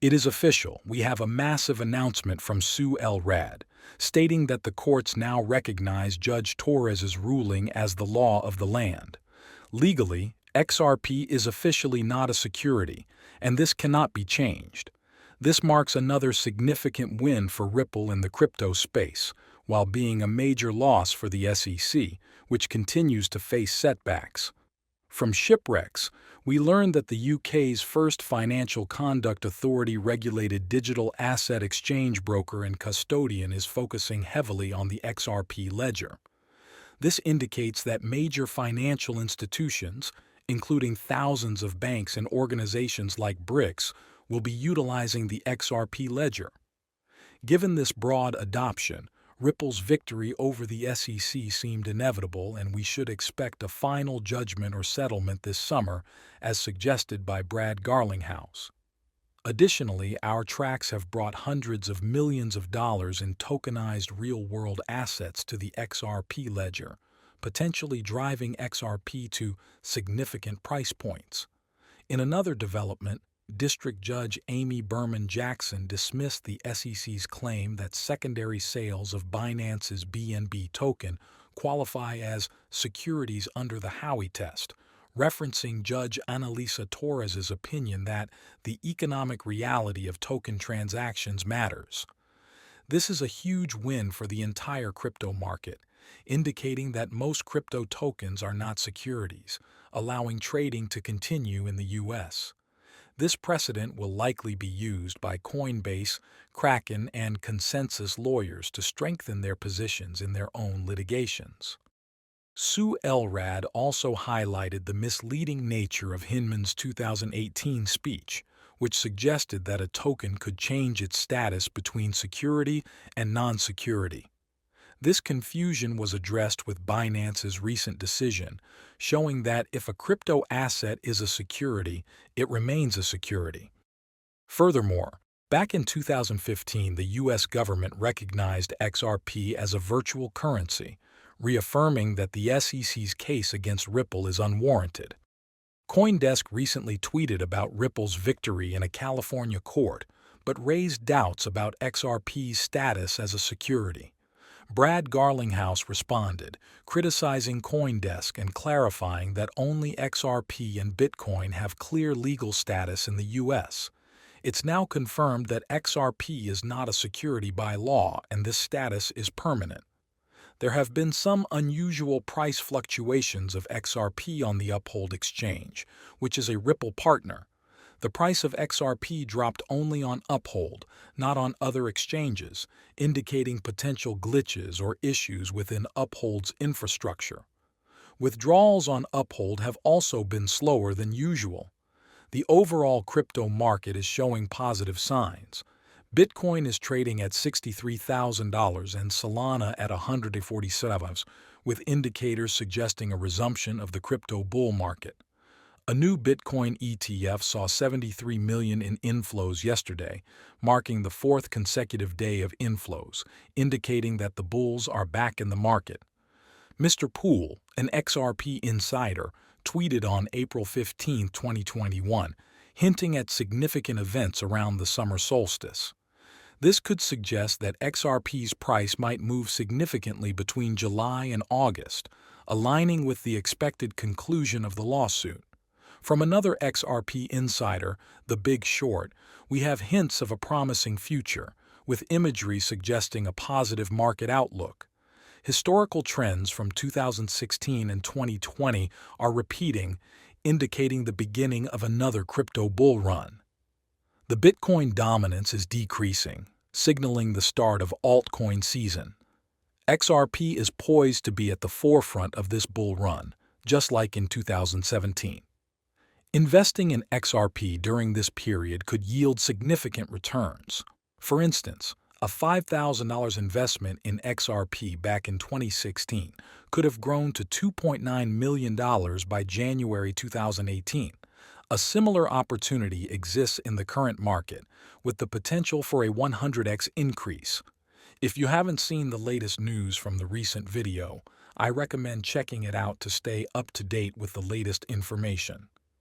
It is official. We have a massive announcement from Sue El Rad, stating that the courts now recognize Judge Torres's ruling as the law of the land. Legally, XRP is officially not a security, and this cannot be changed. This marks another significant win for Ripple in the crypto space, while being a major loss for the SEC, which continues to face setbacks. From shipwrecks, we learned that the UK's first Financial Conduct Authority regulated digital asset exchange broker and custodian is focusing heavily on the XRP ledger. This indicates that major financial institutions, including thousands of banks and organizations like BRICS, will be utilizing the XRP ledger. Given this broad adoption, Ripple's victory over the SEC seemed inevitable, and we should expect a final judgment or settlement this summer, as suggested by Brad Garlinghouse. Additionally, our tracks have brought hundreds of millions of dollars in tokenized real-world assets to the XRP ledger, potentially driving XRP to significant price points. In another development, District Judge Amy Berman Jackson dismissed the SEC's claim that secondary sales of Binance's BNB token qualify as securities under the Howey test, referencing Judge Analisa Torres's opinion that the economic reality of token transactions matters. This is a huge win for the entire crypto market, indicating that most crypto tokens are not securities, allowing trading to continue in the U.S. This precedent will likely be used by Coinbase, Kraken, and Consensus lawyers to strengthen their positions in their own litigations. Sue El Rad also highlighted the misleading nature of Hinman's 2018 speech, which suggested that a token could change its status between security and non-security. This confusion was addressed with Binance's recent decision, showing that if a crypto asset is a security, it remains a security. Furthermore, back in 2015, the U.S. government recognized XRP as a virtual currency, reaffirming that the SEC's case against Ripple is unwarranted. CoinDesk recently tweeted about Ripple's victory in a California court, but raised doubts about XRP's status as a security. Brad Garlinghouse responded, criticizing CoinDesk and clarifying that only XRP and Bitcoin have clear legal status in the U.S. It's now confirmed that XRP is not a security by law, and this status is permanent. There have been some unusual price fluctuations of XRP on the Uphold exchange, which is a Ripple partner. The price of XRP dropped only on Uphold, not on other exchanges, indicating potential glitches or issues within Uphold's infrastructure. Withdrawals on Uphold have also been slower than usual. The overall crypto market is showing positive signs. Bitcoin is trading at $63,000 and Solana at $147,000, with indicators suggesting a resumption of the crypto bull market. A new Bitcoin ETF saw 73 million in inflows yesterday, marking the fourth consecutive day of inflows, indicating that the bulls are back in the market. Mr. Poole, an XRP insider, tweeted on April 15, 2021, hinting at significant events around the summer solstice. This could suggest that XRP's price might move significantly between July and August, aligning with the expected conclusion of the lawsuit. From another XRP insider, The Big Short, we have hints of a promising future, with imagery suggesting a positive market outlook. Historical trends from 2016 and 2020 are repeating, indicating the beginning of another crypto bull run. The Bitcoin dominance is decreasing, signaling the start of altcoin season. XRP is poised to be at the forefront of this bull run, just like in 2017. Investing in XRP during this period could yield significant returns. For instance, a $5,000 investment in XRP back in 2016 could have grown to $2.9 million by January 2018. A similar opportunity exists in the current market, with the potential for a 100x increase. If you haven't seen the latest news from the recent video, I recommend checking it out to stay up to date with the latest information.